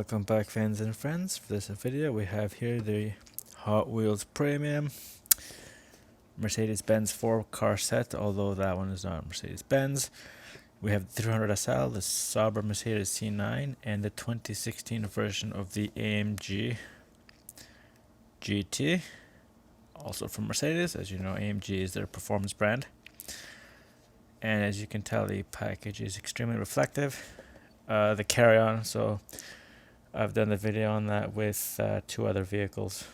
Welcome back, fans and friends. For this video we have here the Hot Wheels Premium Mercedes-Benz 4-car set, although that one is not Mercedes-Benz. We have the 300 SL, the Sauber Mercedes C9, and the 2016 version of the AMG GT, also from Mercedes. As you know, AMG is their performance brand. And as you can tell, the package is extremely reflective. The carry-on, so I've done the video on that with two other vehicles,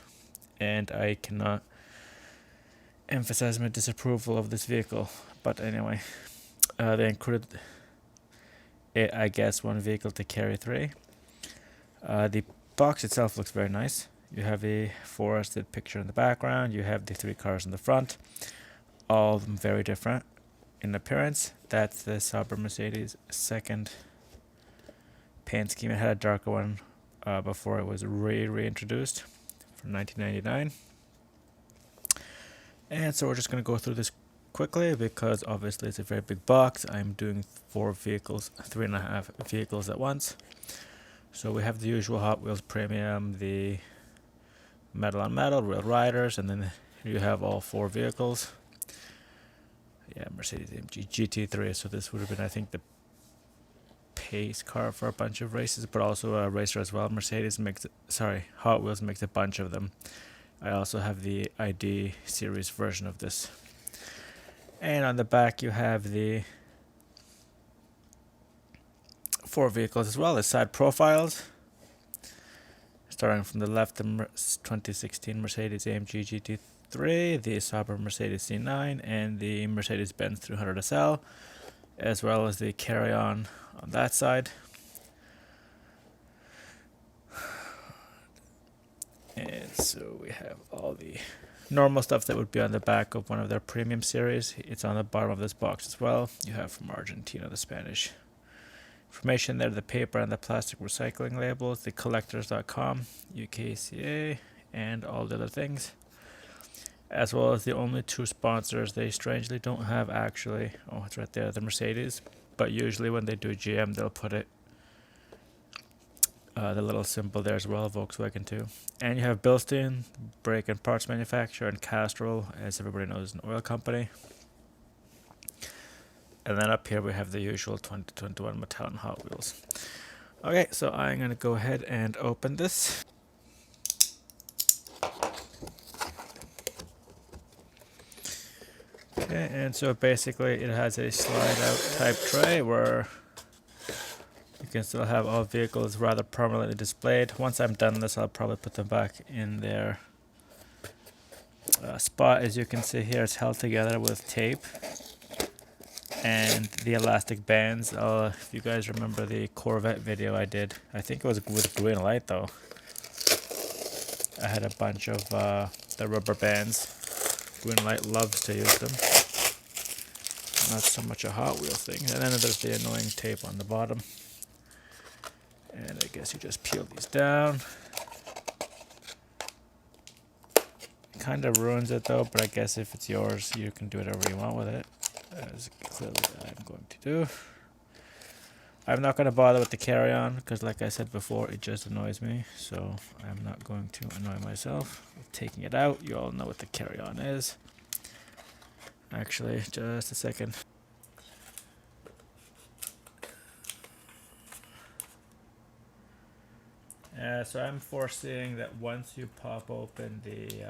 and I cannot emphasize my disapproval of this vehicle. But anyway, they included, I guess, one vehicle to carry three. The box itself looks very nice. You have a forested picture in the background. You have the three cars in the front, all of them very different in appearance. That's the Sauber Mercedes second paint scheme. It had a darker one before it was reintroduced from 1999. And so we're just going to go through this quickly because obviously it's a very big box. I'm doing 4 vehicles, 3.5 vehicles at once. So we have the usual Hot Wheels Premium, the metal on metal, real riders, and then you have all 4 vehicles. Yeah, Mercedes AMG Gt3. So this would have been, I think, the pace car for a bunch of races, but also a racer as well. Hot Wheels makes a bunch of them. I also have the ID series version of this. And on the back you have the 4 vehicles as well as side profiles. Starting from the left, the 2016 Mercedes AMG GT3, the Sauber Mercedes C9, and the Mercedes-Benz 300 SL, as well as the carry-on on that side. And so we have all the normal stuff that would be on the back of one of their premium series. It's on the bottom of this box as well. You have from Argentina the Spanish information there, the paper and the plastic recycling labels, the collectors.com, UKCA, and all the other things, as well as the only 2 sponsors they strangely don't have actually. Oh, it's right there, the Mercedes. But usually when they do GM, they'll put it, the little symbol there as well, Volkswagen too. And you have Bilstein, brake and parts manufacturer, and Castrol, as everybody knows, an oil company. And then up here we have the usual 2021 Mattel and Hot Wheels. Okay, so I'm going to go ahead and open this. Okay, and so basically it has a slide out type tray where you can still have all vehicles rather permanently displayed. Once I'm done this, I'll probably put them back in their spot. As you can see here, it's held together with tape and the elastic bands. If you guys remember the Corvette video I did, I think it was with green light though. I had a bunch of the rubber bands. Green light loves to use them. Not so much a Hot Wheels thing. And then there's the annoying tape on the bottom. And I guess you just peel these down. Kind of ruins it though, but I guess if it's yours, you can do whatever you want with it, as clearly I'm going to do. I'm not going to bother with the carry-on because, like I said before, it just annoys me. So I'm not going to annoy myself with taking it out. You all know what the carry-on is. Actually, just a second. So I'm foreseeing that once you pop open the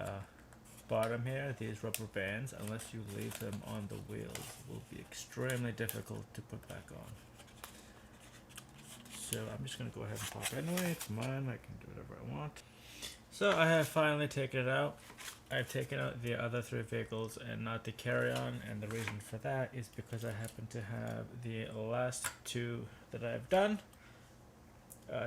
bottom here, these rubber bands, unless you leave them on the wheels, will be extremely difficult to put back on. So I'm just going to go ahead and pop it anyway. It's mine. I can do whatever I want. So I have finally taken it out. I've taken out the other 3 vehicles and not the carry-on, and the reason for that is because I happen to have the last 2 that I've done.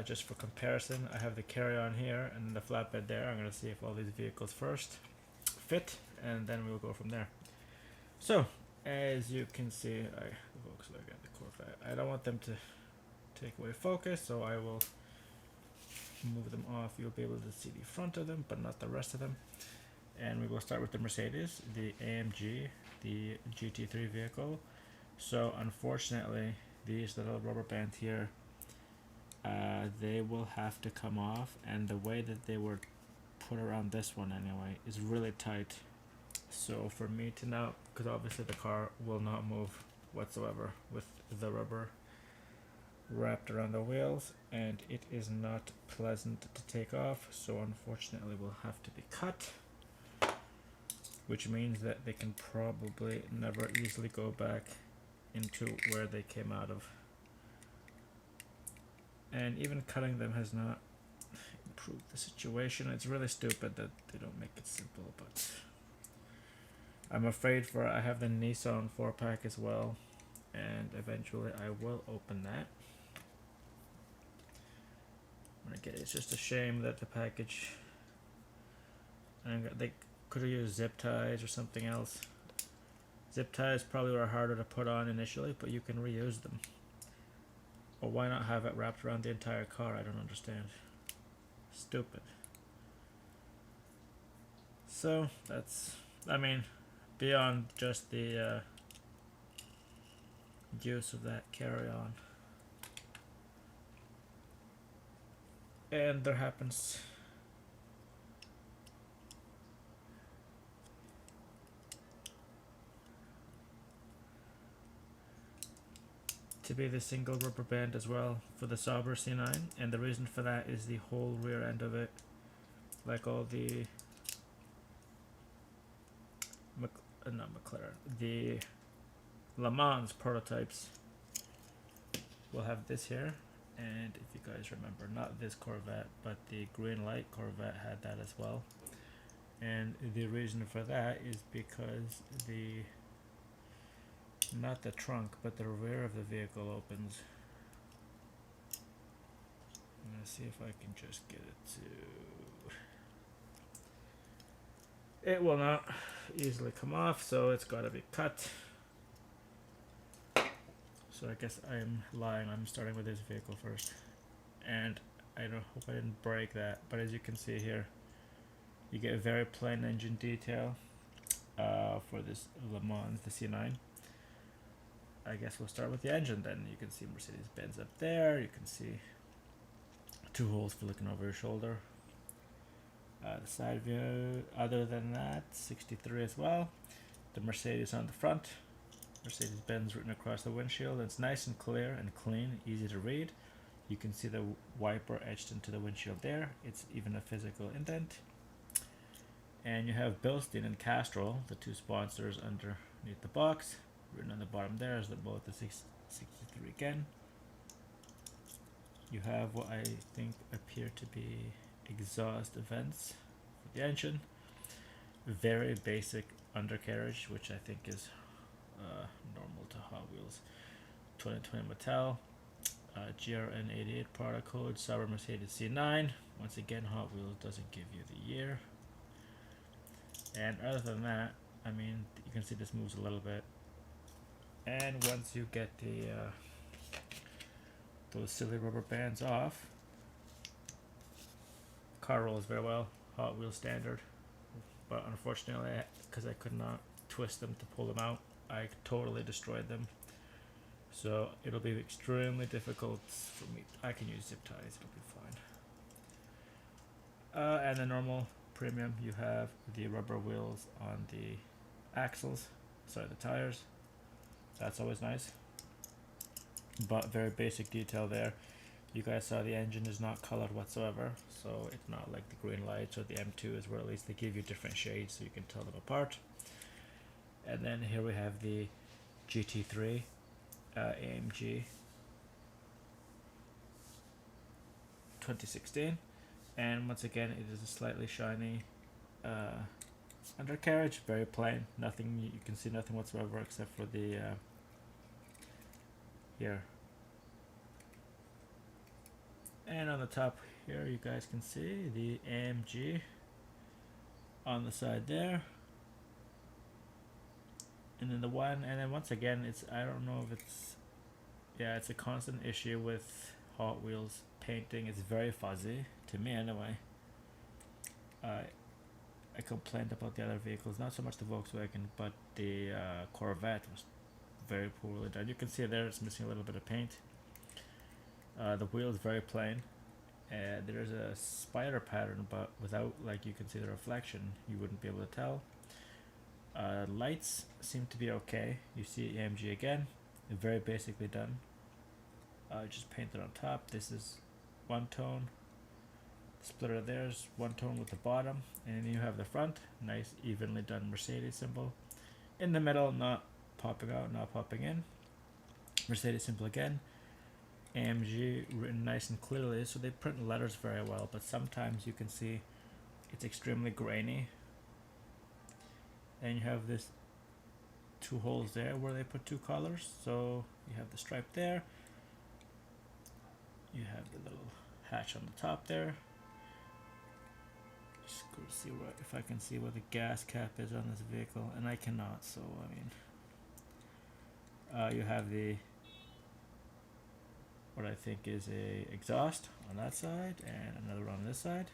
Just for comparison, I have the carry-on here and the flatbed there. I'm going to see if all these vehicles first fit, and then we'll go from there. So, as you can see, the Volkswagen, the Corvette, I don't want them to take away focus, so I will move them off. You'll be able to see the front of them, but not the rest of them. And we will start with the Mercedes, the AMG, the GT3 vehicle. So unfortunately, these little rubber bands here they will have to come off, and the way that they were put around this one anyway is really tight. So for me to now, because obviously the car will not move whatsoever with the rubber wrapped around the wheels, and it is not pleasant to take off, so unfortunately will have to be cut, which means that they can probably never easily go back into where they came out of. And even cutting them has not improved the situation. It's really stupid that they don't make it simple, but I'm afraid I have the Nissan 4-pack as well, and eventually I will open that. It's just a shame that the package, and they could have used zip ties or something else. Zip ties probably were harder to put on initially, but you can reuse them. Or why not have it wrapped around the entire car? I don't understand. Stupid. So that's, I mean, beyond just the use of that carry-on. And there happens to be the single rubber band as well for the Sauber C9, and the reason for that is the whole rear end of it, like all the not McLaren, the Le Mans prototypes will have this here. And if you guys remember, not this Corvette, but the green light Corvette had that as well. And the reason for that is because not the trunk, but the rear of the vehicle opens. I'm gonna see if I can just get it to... It will not easily come off, so it's gotta be cut. So I guess I'm lying. I'm starting with this vehicle first, and I don't hope I didn't break that. But as you can see here, you get a very plain engine detail for this Le Mans, the C9. I guess we'll start with the engine then. You can see Mercedes-Benz up there. You can see 2 holes for looking over your shoulder. The side view. Other than that, 63 as well. The Mercedes on the front. Mercedes-Benz written across the windshield. It's nice and clear and clean, easy to read. You can see the wiper etched into the windshield there. It's even a physical indent. And you have Bilstein and Castrol, the 2 sponsors underneath the box. Written on the bottom there is that both the 63 again. You have what I think appear to be exhaust vents for the engine. Very basic undercarriage, which I think is normal to Hot Wheels. 2020 Mattel, GRN88 product code, Sauber Mercedes C9. Once again, Hot Wheels doesn't give you the year. And other than that, I mean, you can see this moves a little bit. And once you get the those silly rubber bands off, car rolls very well, Hot Wheels standard. But unfortunately, because I could not twist them to pull them out, I totally destroyed them. So it'll be extremely difficult for me. I can use zip ties, it'll be fine. And the normal premium, you have the rubber wheels on the axles, sorry, the tires. That's always nice. But very basic detail there. You guys saw the engine is not colored whatsoever, so it's not like the green lights or the M2s, where at least they give you different shades so you can tell them apart. And then here we have the Gt3 Amg 2016, and once again it is a slightly shiny undercarriage, very plain, nothing, you can see nothing whatsoever except for the here. And on the top here you guys can see the AMG on the side there. And then the one, and then once again, it's, I don't know if it's, yeah, it's a constant issue with Hot Wheels painting. It's very fuzzy, to me anyway. I complained about the other vehicles, not so much the Volkswagen, but the Corvette was very poorly done. You can see there it's missing a little bit of paint. The wheel is very plain. There's a spider pattern, but without, like, you can see the reflection, you wouldn't be able to tell. Lights seem to be okay. You see AMG again, very basically done. Just painted on top. This is one tone. Splitter there's one tone with the bottom, and then you have the front, nice evenly done Mercedes symbol. In the middle, not popping out, not popping in. Mercedes symbol again. AMG written nice and clearly, so they print letters very well, but sometimes you can see it's extremely grainy. And you have this two holes there where they put two colors, so you have the stripe there. You have the little hatch on the top there. Just go to see what, if I can see what the gas cap is on this vehicle, and I cannot, so I mean, you have the, what I think is a exhaust on that side and another on this side.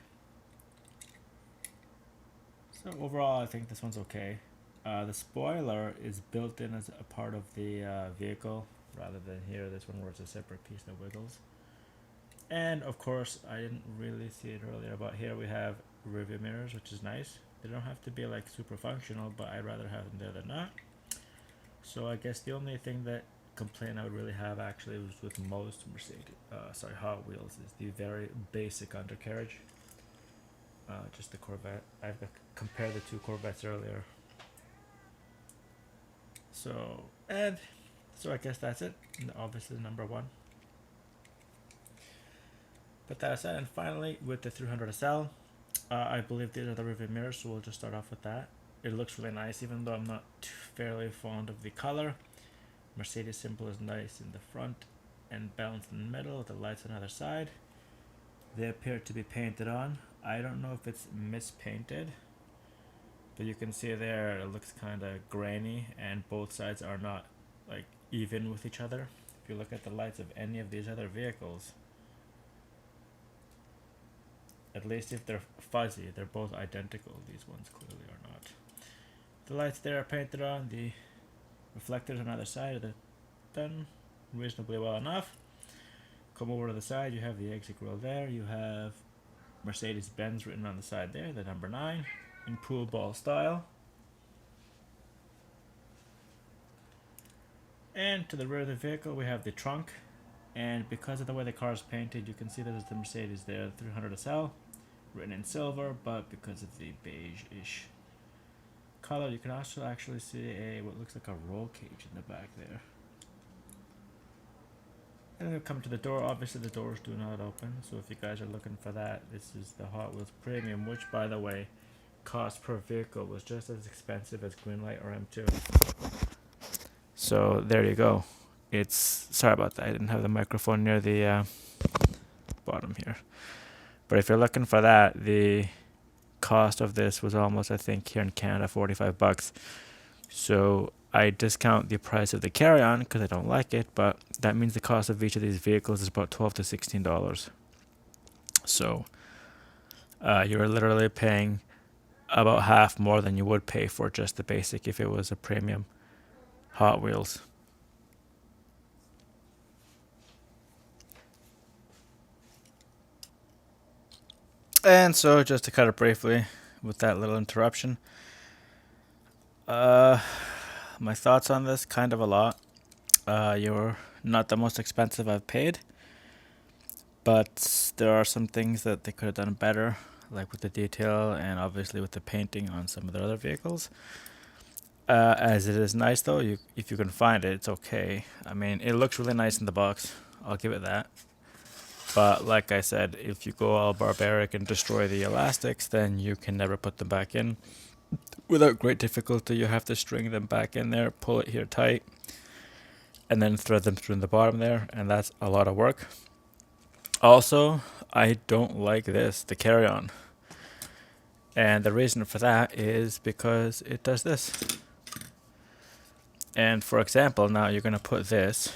So overall, I think this one's okay. The spoiler is built in as a part of the vehicle, rather than here, this one where it's a separate piece that wiggles. And of course, I didn't really see it earlier, but here we have rearview mirrors, which is nice. They don't have to be like super functional, but I'd rather have them there than not. So I guess the only thing that complaint I would really have actually was with most Hot Wheels is the very basic undercarriage. Just the Corvette. I've compared the two Corvettes earlier. So I guess that's it. Obviously number one. But that aside, and finally with the 300 SL, I believe these are the rearview mirrors, so we'll just start off with that. It looks really nice, even though I'm not fairly fond of the color. Mercedes symbol is nice in the front and balanced in the middle with the lights on the other side. They appear to be painted on. I don't know if it's mispainted, but you can see there it looks kind of grainy, and both sides are not like even with each other. If you look at the lights of any of these other vehicles, at least if they're fuzzy, they're both identical. These ones clearly are not. The lights there are painted on. The reflectors on either side are done reasonably well enough. Come over to the side, you have the exit grill there. You have Mercedes-Benz written on the side there, the number 9, in pool ball style. And to the rear of the vehicle, we have the trunk. And because of the way the car is painted, you can see that there's the Mercedes there, the 300 SL, written in silver, but because of the beige-ish color, you can also actually see what looks like a roll cage in the back there. And then we come to the door. Obviously the doors do not open, so if you guys are looking for that, this is the Hot Wheels Premium, which by the way, cost per vehicle was just as expensive as Greenlight or M2. So there you go. Sorry about that, I didn't have the microphone near the bottom here. But if you're looking for that, the cost of this was almost, I think, here in Canada, $45. So I discount the price of the carry-on because I don't like it, but that means the cost of each of these vehicles is about $12 to $16. So you're literally paying about half more than you would pay for just the basic if it was a premium Hot Wheels. And so just to cut it briefly with that little interruption, my thoughts on this, kind of a lot. You're not the most expensive I've paid, but there are some things that they could have done better, like with the detail and obviously with the painting on some of their other vehicles. As it is nice though, if you can find it, it's okay. I mean, it looks really nice in the box, I'll give it that. But like I said, if you go all barbaric and destroy the elastics, then you can never put them back in. Without great difficulty, you have to string them back in there, pull it here tight, and then thread them through in the bottom there, and that's a lot of work. Also, I don't like this, the carry-on. And the reason for that is because it does this. And for example, now you're going to put this,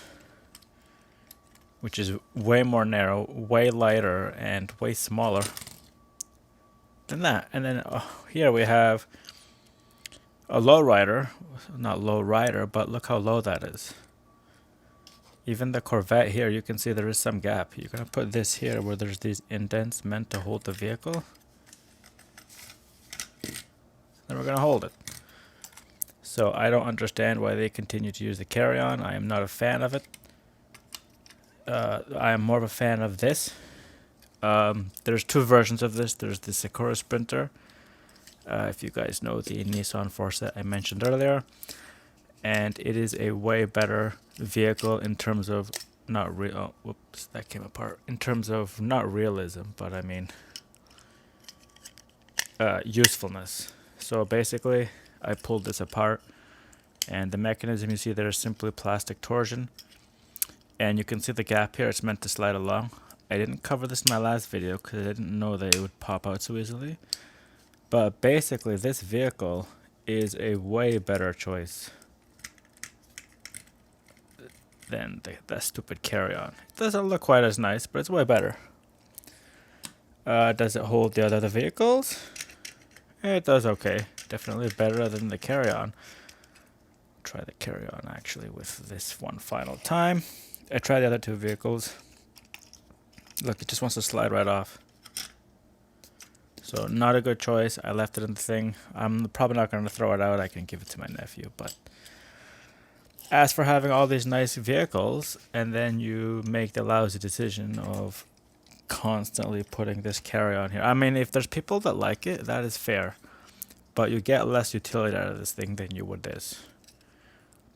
which is way more narrow, way lighter, and way smaller than that. And then here we have a low rider, not low rider, but look how low that is. Even the Corvette here, you can see there is some gap. You're going to put this here where there's these indents meant to hold the vehicle. Then we're going to hold it. So I don't understand why they continue to use the carry-on. I am not a fan of it. I am more of a fan of this. There's two versions of this. There's the Sakura Sprinter. If you guys know the Nissan Forza I mentioned earlier. And it is a way better vehicle in terms of not real. Oh, whoops, that came apart. In terms of not realism, but I mean usefulness. So basically, I pulled this apart, and the mechanism you see there is simply plastic torsion. And you can see the gap here. It's meant to slide along. I didn't cover this in my last video because I didn't know that it would pop out so easily. But basically, this vehicle is a way better choice than that stupid carry-on. It doesn't look quite as nice, but it's way better. Does it hold the other vehicles? It does okay. Definitely better than the carry-on. Try the carry-on actually with this one final time. I tried the other two vehicles. Look, it just wants to slide right off. So not a good choice. I left it in the thing. I'm probably not going to throw it out. I can give it to my nephew, but as for having all these nice vehicles, and then you make the lousy decision of constantly putting this carry-on here. I mean, if there's people that like it, that is fair. But you get less utility out of this thing than you would this.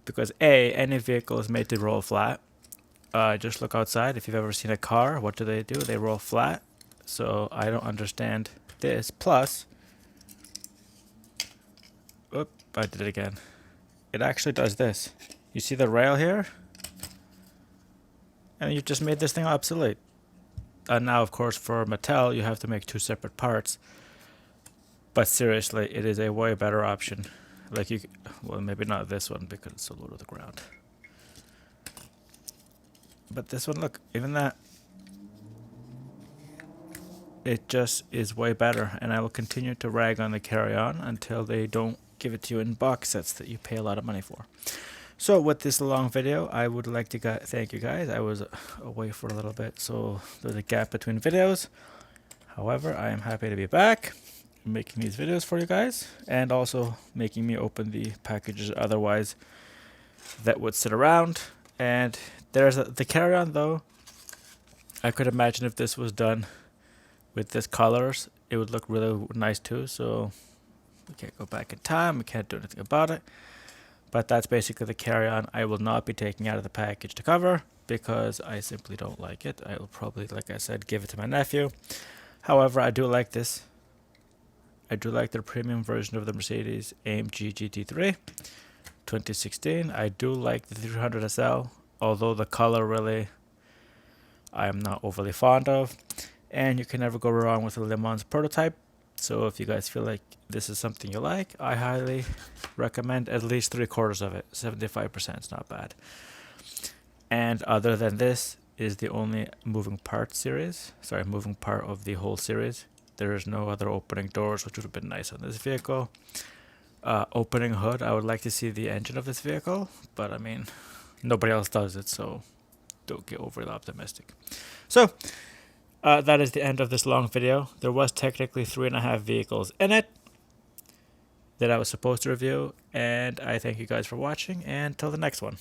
Because A, any vehicle is made to roll flat. Just look outside. If you've ever seen a car, what do? They roll flat. So I don't understand this. Plus, oop, I did it again. It actually does this. You see the rail here? And you've just made this thing obsolete. And now, of course, for Mattel, you have to make two separate parts. But seriously, it is a way better option. Like you, well, maybe not this one because it's so low to the ground. But this one, look, even that. It just is way better. And I will continue to rag on the carry-on until they don't give it to you in box sets that you pay a lot of money for. So with this long video, I would like to thank you guys. I was away for a little bit, so there's a gap between videos. However, I am happy to be back, making these videos for you guys, and also making me open the packages otherwise that would sit around. And there's the carry-on though. I could imagine if this was done with this colors, it would look really nice too. So we can't go back in time. We can't do anything about it. But that's basically the carry-on. I will not be taking out of the package to cover because I simply don't like it. I will probably, like I said, give it to my nephew. However, I do like this. I do like their premium version of the Mercedes AMG Gt3 2016. I do like the 300 SL, although the color really I am not overly fond of. And you can never go wrong with a Le Mans prototype. So if you guys feel like this is something you like, I highly recommend at least 3/4 of it. 75% is not bad. And other than this is the only moving part of the whole series. There is no other opening doors, which would have been nice on this vehicle. Opening hood, I would like to see the engine of this vehicle, but I mean, nobody else does it, so don't get overly optimistic. So that is the end of this long video. There was technically 3.5 vehicles in it that I was supposed to review, and I thank you guys for watching, and till the next one.